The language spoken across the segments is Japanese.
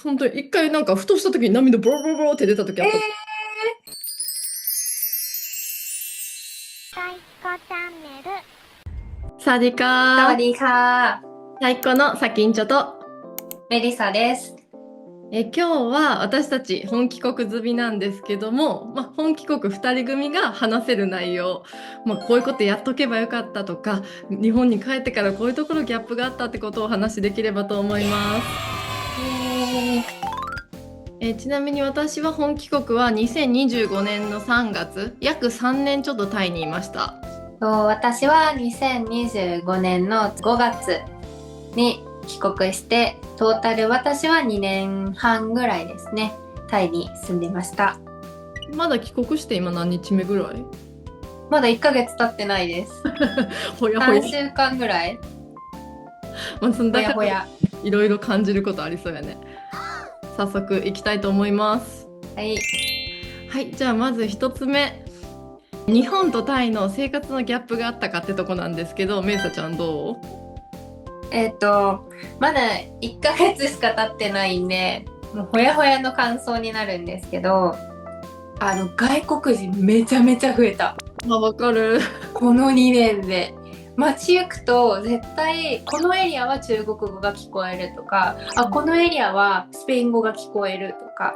本当に一回なんかふとした時に涙ボロボロボロって出た時あった。サイコチャンネル。サワディーカー。サワディーカ最高のサキンチョと。ー、メリサです。今日は私たち本帰国済みなんですけども、本帰国2人組が話せる内容、こういうことやっとけばよかったとか、日本に帰ってからこういうところギャップがあったってことをお話しできればと思います。ちなみに私は本帰国は2025年の3月、約3年ちょっとタイにいました。私は2025年の5月に帰国して、トータル私は2年半ぐらいですね、タイに住んでました。まだ帰国して今何日目ぐらい？まだ1ヶ月経ってないです。ほやほや。3週間ぐらい。そんだけほやほや。いろいろ感じることありそうやね。早速行きたいと思います。はい。はい、じゃあまず一つ目。日本とタイの生活のギャップがあったかってとこなんですけど、メイサちゃんどう？まだ1ヶ月しか経ってないんで、もうほやほやの感想になるんですけど、外国人めちゃめちゃ増えた。わかる。この2年で。街行くと絶対このエリアは中国語が聞こえるとか、このエリアはスペイン語が聞こえるとか、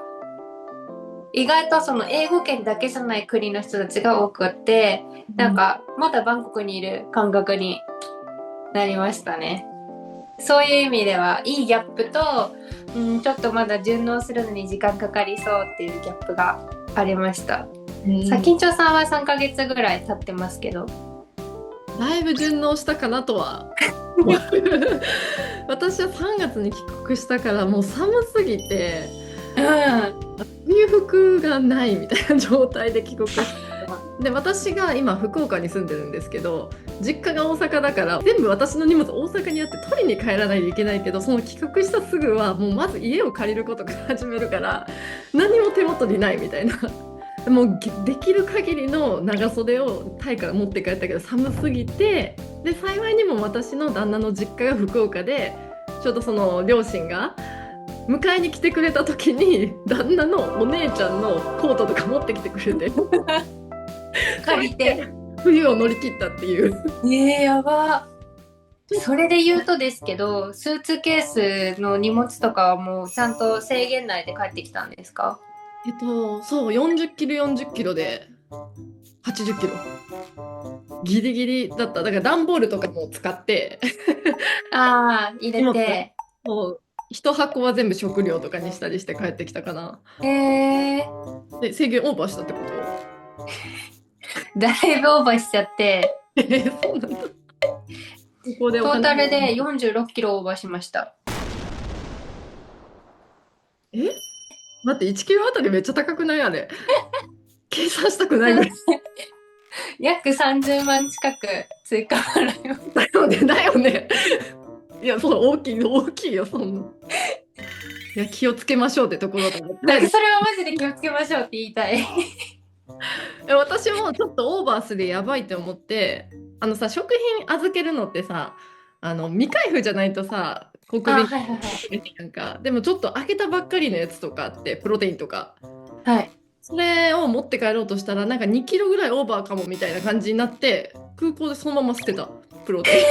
意外とその英語圏だけじゃない国の人たちが多くって、なんかまだバンコクにいる感覚になりましたね。そういう意味ではいいギャップと、ちょっとまだ順応するのに時間かかりそうっていうギャップがありました。さきんちょさんは3ヶ月ぐらい経ってますけど、だいぶ順応したかなとは。私は3月に帰国したからもう寒すぎて、冬服がないみたいな状態で帰国した。で、私が今福岡に住んでるんですけど、実家が大阪だから全部私の荷物大阪にあって取りに帰らないといけないけど、その帰国したすぐはもうまず家を借りることから始めるから何も手元にないみたいな。もうできる限りの長袖をタイから持って帰ったけど寒すぎて、で幸いにも私の旦那の実家が福岡で、ちょうどその両親が迎えに来てくれた時に旦那のお姉ちゃんのコートとか持ってきてくれて借りて冬を乗り切ったっていう。やば。それで言うとですけど、スーツケースの荷物とかはもうちゃんと制限内で帰ってきたんですか？そう、40キロ40キロで80キロ。ギリギリだった。だから段ボールとかも使って入れて。もう一箱は全部食料とかにしたりして帰ってきたかな。で、制限オーバーしたってこだいぶオーバーしちゃって、と？そうなんだ。ここでトータルで46キロオーバーしました。待って、1キロあたりめっちゃ高くないあれ？計算したくないぐらい。約30万近く追加払います。だよね、だよね。いや、そう、大きいよ、そんな。いや、気をつけましょうってところだと思って。なんかそれはマジで気をつけましょうって言いたい。私もちょっとオーバーするやばいって思って、食品預けるのってさ、未開封じゃないとさ、国民なんか、でもちょっと開けたばっかりのやつとかあって、プロテインとか。はい。それを持って帰ろうとしたら、なんか2キロぐらいオーバーかもみたいな感じになって、空港でそのまま捨てた、プロテイン。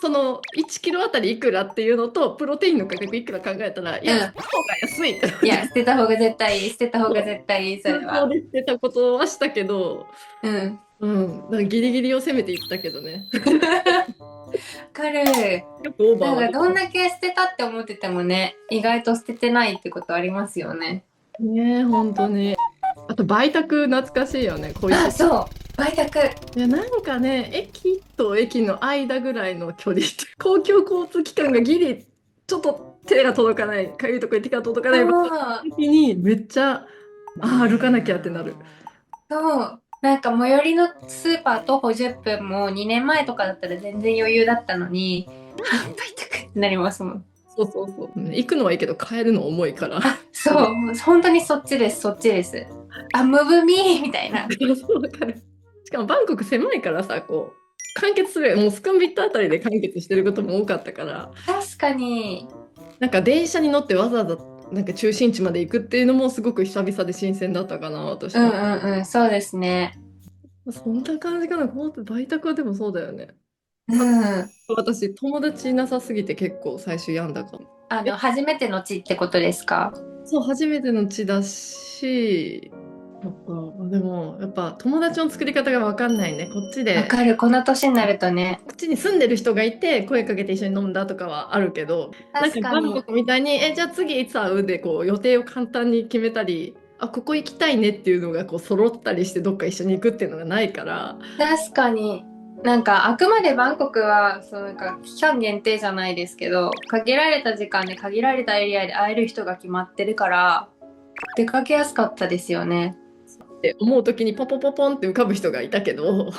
その1キロあたりいくらっていうのと、プロテインの価格いくら考えたら、いや、捨てた方が安いって。いや、捨てた方が絶対いい、捨てた方が絶対いい、それは。空港で捨てたことはしたけど、なんかギリギリを攻めていったけどね。わかる。よくオーバーは。なんかどんだけ捨てたって思っててもね、意外と捨ててないってことありますよね。ねえ、本当に。あと、売宅懐かしいよね、こいつ。そう、売宅。いや、なんかね、駅と駅の間ぐらいの距離、公共交通機関がギリ、ちょっと手が届かない、かゆいとこに手が届かない時に、めっちゃ、歩かなきゃってなる。そう。なんか最寄りのスーパー徒歩10分も2年前とかだったら全然余裕だったのに、売宅ってなりますもん。そうそうそう。行くのはいいけど、帰るの重いから。そう、本当にそっちです、そっちです。ムブミーみたいな。そうわかる。しかもバンコク狭いからさ、こ完結する、もうスカンビットあたりで完結してることも多かったから、確かに。なんか電車に乗ってわざわざなんか中心地まで行くっていうのもすごく久々で新鮮だったかな、私うんは。うんうん、そうですね。そんな感じかな。バイトクはでもそうだよね。うん。私、友達いなさすぎて結構最初病んだかも。初めての地ってことですか？そう、初めての地だし、やっぱ、でも、やっぱ友達の作り方が分かんないね。こっちで、わかる、この年になるとね。こっちに住んでる人がいて、声かけて一緒に飲んだとかはあるけど、なんか確かに。バンコクみたいに、じゃあ次いつ会うで、こう、予定を簡単に決めたり、あ、ここ行きたいねっていうのがこう揃ったりしてどっか一緒に行くっていうのがないから、確かに。なんかあくまでバンコクはそうなんか期間限定じゃないですけど、限られた時間で限られたエリアで会える人が決まってるから出かけやすかったですよね。って思う時にポポポポンって浮かぶ人がいたけど、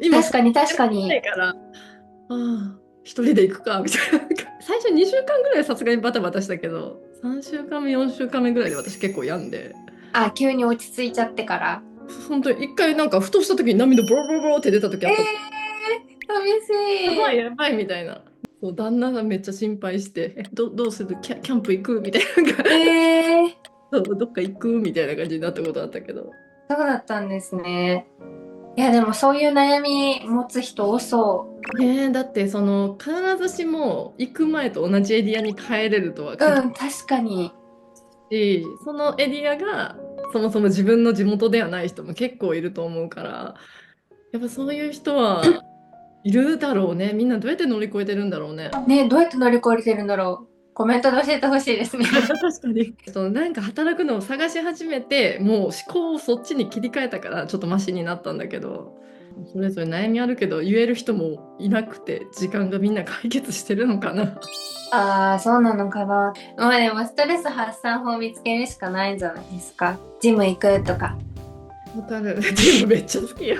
今確かに確かないに。から、ああ、一人で行くかみたいな。最初2週間ぐらいさすがにバタバタしたけど、3週間目、4週間目ぐらいで私結構病んで、あ、急に落ち着いちゃってから。本当に一回なんかふとした時に涙ボロボロボロって出た時あった。寂しい。やばいやばいみたいな。そう、旦那がめっちゃ心配して、どうするキャンプ行くみたいな。そうどっか行くみたいな感じになったことあったけど。そうだったんですね。いやでもそういう悩み持つ人多そだってその必ずしも行く前と同じエリアに帰れるとはう。限うん、確かに。るし、そのエリアがそもそも自分の地元ではない人も結構いると思うから、やっぱそういう人はいるだろうね。みんなどうやって乗り越えてるんだろうね。ね、どうやって乗り越えてるんだろう。コメントで教えてほしいですね。確かに。なんか働くのを探し始めて、もう思考をそっちに切り替えたからちょっとマシになったんだけど、それぞれ悩みあるけど言える人もいなくて、時間がみんな解決してるのかな。ああ、そうなのかな。まあでもストレス発散法を見つけるしかないんじゃないですか。ジム行くとか、わかる。ジムめっちゃ好きや。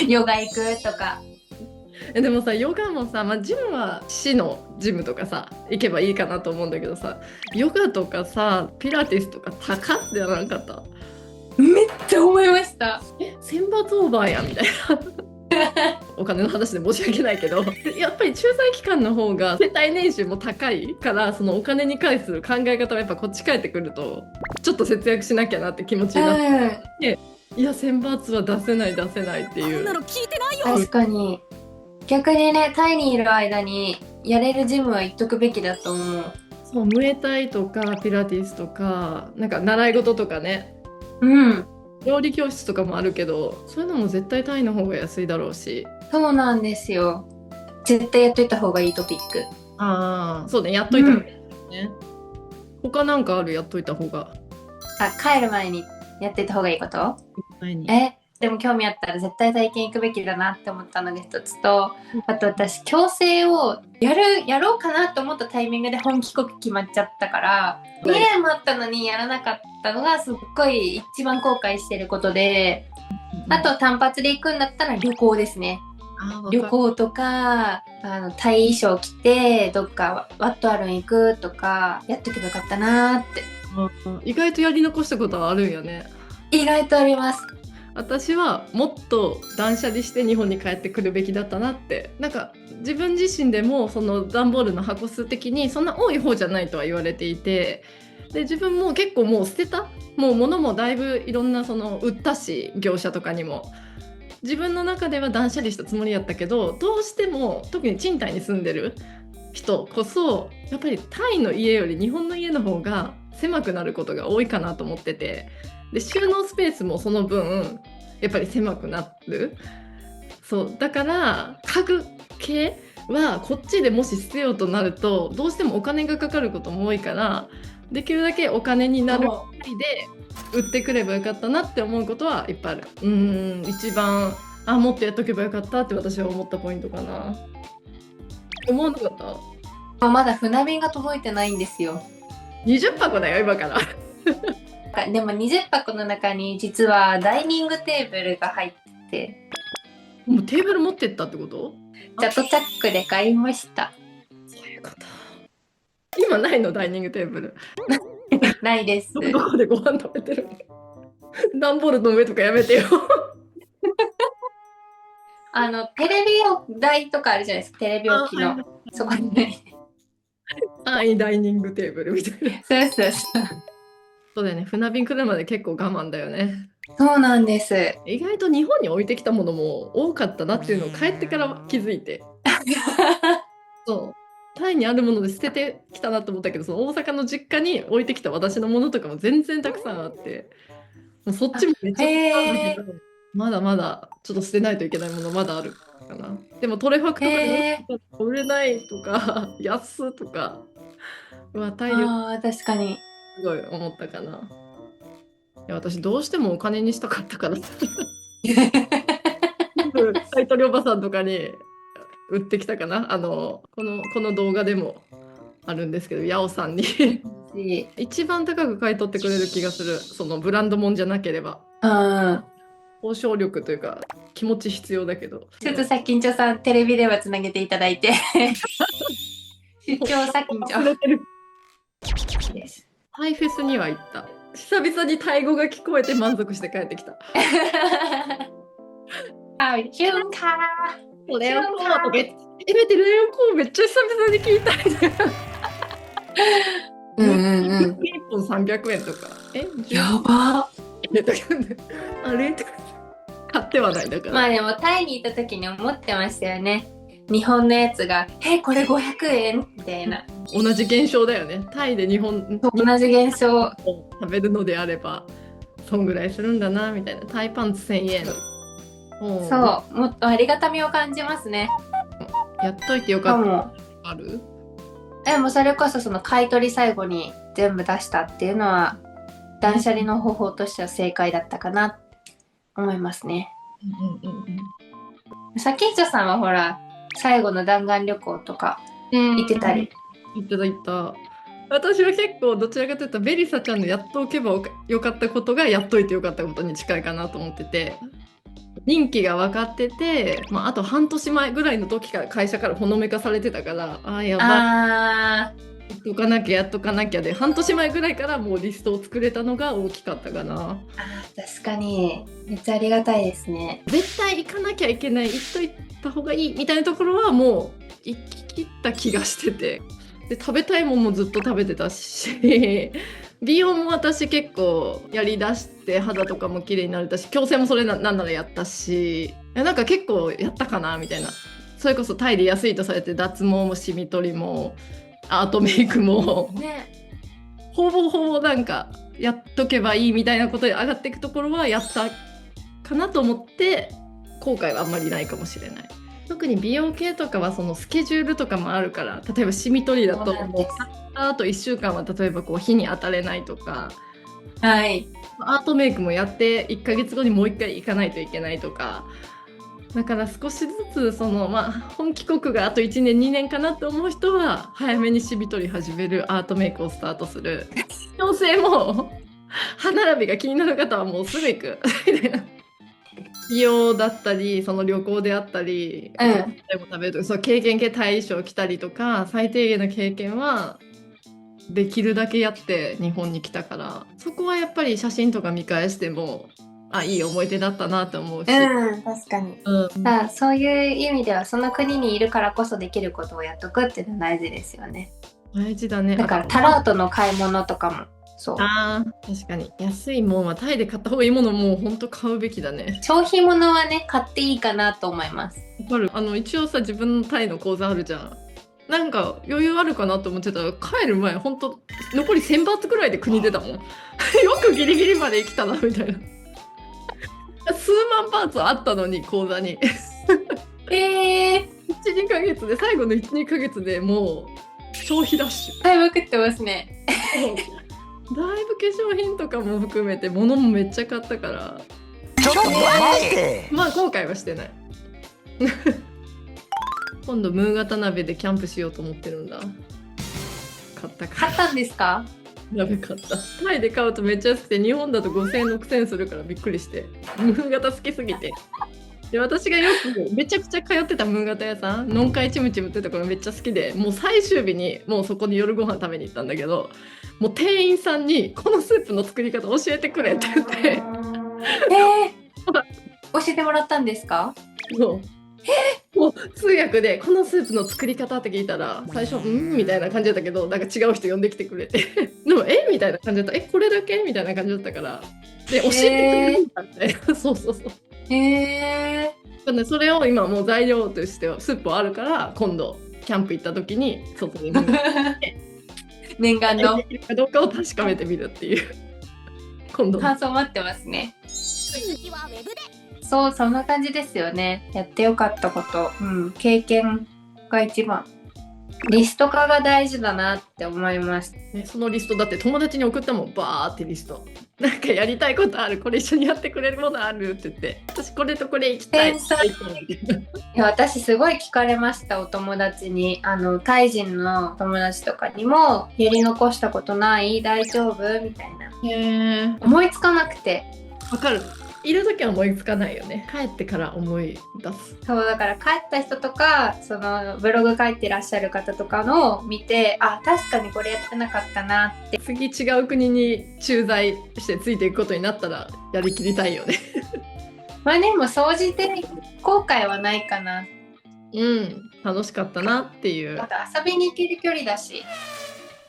ヨガ行くとか。でもさ、ヨガもさ、ジムは市のジムとかさ、行けばいいかなと思うんだけどさ、ヨガとかさ、ピラティスとか高ってならなかった？めっちゃ思いました。選抜オーバーやみたいな。お金の話で申し訳ないけど、やっぱり駐在期間の方が世帯年収も高いから、そのお金に関する考え方はやっぱこっち帰ってくると、ちょっと節約しなきゃなって気持ちになって、いや、選抜は出せないっていう。確かに。逆にね、タイにいる間にやれるジムは行っとくべきだと思う。そう、ムエタイとかピラティスとか、なんか習い事とかね、うん。料理教室とかもあるけど、そういうのも絶対タイの方が安いだろうし。そうなんですよ。絶対やっといた方がいいトピック。ああ、そうね、やっといた方がいいね。他なんかある？やっといた方があ、帰る前にやっていた方がいいこと？前に。でも興味あったら絶対体験行くべきだなって思ったのが一つと、あと私矯正をやろうかなと思ったタイミングで本帰国決まっちゃったから、2年もあったのにやらなかったのがすっごい一番後悔してることで、あと単発で行くんだったら旅行ですね。旅行とかタイ衣装着てどっかワットアルン行くとかやっとけばよかったなーって。意外とやり残したことはあるんよね。意外とあります。私はもっと断捨離して日本に帰ってくるべきだったなって。なんか自分自身でもその段ボールの箱数的にそんな多い方じゃないとは言われていて、で自分も結構もう捨てた、もう物もだいぶいろんなその売ったし、業者とかにも自分の中では断捨離したつもりやったけど、どうしても特に賃貸に住んでる人こそやっぱりタイの家より日本の家の方が狭くなることが多いかなと思ってて、で収納スペースもその分やっぱり狭くなる。そうだから家具系はこっちでもし捨てようとなるとどうしてもお金がかかることも多いから、できるだけお金になる範囲で売ってくればよかったなって思うことはいっぱいある。一番もっとやっとけばよかったって私は思ったポイントかな。思わなかった？まだ船便が届いてないんですよ。20箱だよ今から。でも20箱の中に実はダイニングテーブルが入ってて、もうテーブル持ってったってこと？チャットチャックで買いました。そういうこと。今ないの？ダイニングテーブル。ないです。どこでご飯食べてるの？段ボールの上とかやめてよ。テレビ台とかあるじゃないですか、テレビ置きの。そこにね。ダイニングテーブルみたいな。そうそうそう。そうだよね。船便来るまで結構我慢だよね。そうなんです。意外と日本に置いてきたものも多かったなっていうのを帰ってから気づいて。そう。タイにあるもので捨ててきたなと思ったけど、その大阪の実家に置いてきた私のものとかも全然たくさんあって、もうそっちもめっちゃ使うんだけど、まだまだちょっと捨てないといけないものまだあるかな。でもトレファクトで売れないとか、安とか、タイ確かに。すごい思ったかな。いや、私どうしてもお金にしたかったから買い取りおばさんとかに売ってきたかな。この動画でもあるんですけど、ヤオさんに一番高く買い取ってくれる気がする。そのブランドもんじゃなければ。交渉力というか気持ち必要だけど。ちょっと先んちょさんテレビ電話つなげていただいて。出張先んちょ。タイフェスには行った。久々にタイ語が聞こえて満足して帰ってきた。シュンカー。レオコーとかめっちゃ久々に聞いたいね。1本300円とか。やば。あれ買ってはないだから。まあでもタイに行った時に思ってましたよね。日本のやつがこれ500円みたいな。同じ現象だよね。タイで日本同じ現象食べるのであればそんぐらいするんだなみたいな。タイパンツ1000円。そう、もっとありがたみを感じますね。やっといてよかった。ある？でもそれこそその買い取り最後に全部出したっていうのは断捨離の方法としては正解だったかなって思いますね。さきんちょさんはほら最後の弾丸旅行とか行ってたり。行った。私は結構どちらかというとベリサちゃんのやっとおけばよかったことがやっといてよかったことに近いかなと思ってて、任期が分かってて、あと半年前ぐらいの時から会社からほのめかされてたから、やばい、やっとかなきゃで、半年前ぐらいからもうリストを作れたのが大きかったかな。確かにめっちゃありがたいですね。絶対行かなきゃいけない、行っといた方がいいみたいなところはもう行き切った気がしてて、で食べたいもんもずっと食べてたし美容も私結構やりだして肌とかも綺麗になれたし、矯正もそれなんならやったし、なんか結構やったかなみたいな。それこそタイで安いとされて脱毛もシミ取りもアートメイクも、ほぼなんかやっとけばいいみたいなことで上がっていくところはやったかなと思って、後悔はあんまりないかもしれない。特に美容系とかはそのスケジュールとかもあるから、例えばシミ取りだとあと1週間は例えば日に当たれないとか、アートメイクもやって1ヶ月後にもう1回行かないといけないとか、だから少しずつ本帰国があと1年2年かなって思う人は早めにシミ取り始める、アートメイクをスタートする、矯正も歯並びが気になる方はもうすぐ行く美容だったり、その旅行であったり、食べるとか、そう経験系対象来たりとか、最低限の経験はできるだけやって日本に来たから、そこはやっぱり写真とか見返してもいい思い出だったなと思うし、確かに、そういう意味ではその国にいるからこそできることをやっとくっていうのは大事ですよね。大事だね。だからタラウトの買い物とかもそう。確かに安いもんはタイで買った方がいいものも本当買うべきだね。消費物はね買っていいかなと思います。わかる。一応さ、自分のタイの口座あるじゃん。なんか余裕あるかなと思ってたら、帰る前本当残り1000バーツくらいで国出たもんよくギリギリまで生きたなみたいな数万バーツあったのに口座に1,2 ヶ月で、最後の 1,2 ヶ月でもう消費ラッシュだいぶ食ってますねだいぶ化粧品とかも含めて物もめっちゃ買ったから、ちょっと待って、後悔はしてない今度ムーガタ鍋でキャンプしようと思ってるんだ。買ったんですか？鍋買った。タイで買うとめっちゃ安くて、日本だと5000円6000円するからびっくりして、ムーガタ好きすぎて。で、私がよくめちゃくちゃ通ってたムーガタ屋さん、ノンカイチムチムってところめっちゃ好きで、もう最終日にもうそこに夜ご飯食べに行ったんだけど、もう店員さんにこのスープの作り方教えてくれって言って教えてもらったんですか？そうもう通訳でこのスープの作り方って聞いたら最初みたいな感じだったけど、なんか違う人呼んできてくれてでもみたいな感じだった。これだけみたいな感じだったから、で教えてくれるんだみたいなそうそうそう。へー。それを今もう材料としてスープはあるから、今度キャンプ行った時に外に念願のできるかどうかを確かめてみるっていう今度感想待ってますね。そう、そんな感じですよね。やってよかったこと、経験が一番。リスト化が大事だなって思います。ね、そのリストだって友達に送ったもん、バーってリスト。なんかやりたいことある、これ一緒にやってくれるものあるって言って、私これとこれ行きたい。天才。いや、私すごい聞かれました、お友達に。タイ人の友達とかにも、やり残したことない？大丈夫？みたいな。へー。思いつかなくて。わかる。いる時は思いつかないよね。帰ってから思い出す。そうだから帰った人とか、そのブログ書いてらっしゃる方とかのを見て、あ、確かにこれやってなかったなって。次違う国に駐在してついていくことになったらやりきりたいよねまあでも総じて後悔はないかな。楽しかったなっていう。あと遊びに行ける距離だし。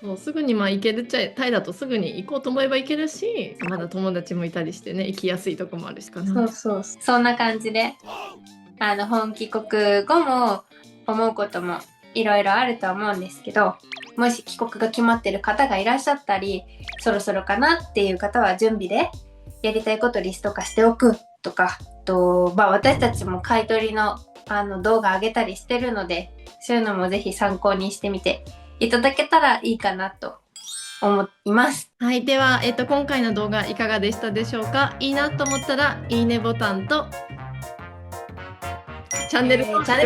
もうすぐに行けるっちゃ、タイだとすぐに行こうと思えば行けるし、まだ友達もいたりしてね、行きやすいとこもあるしかな。そんな感じで本帰国後も思うこともいろいろあると思うんですけど、もし帰国が決まってる方がいらっしゃったり、そろそろかなっていう方は準備でやりたいことリスト化しておくとか、私たちも買い取りの動画上げたりしてるので、そういうのもぜひ参考にしてみていただけたらいいかなと思います。はい、では、今回の動画いかがでしたでしょうか。いいなと思ったらいいねボタンとチャンネル登録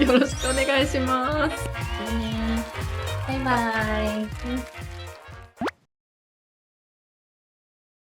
よろしくお願いします。バイバイ。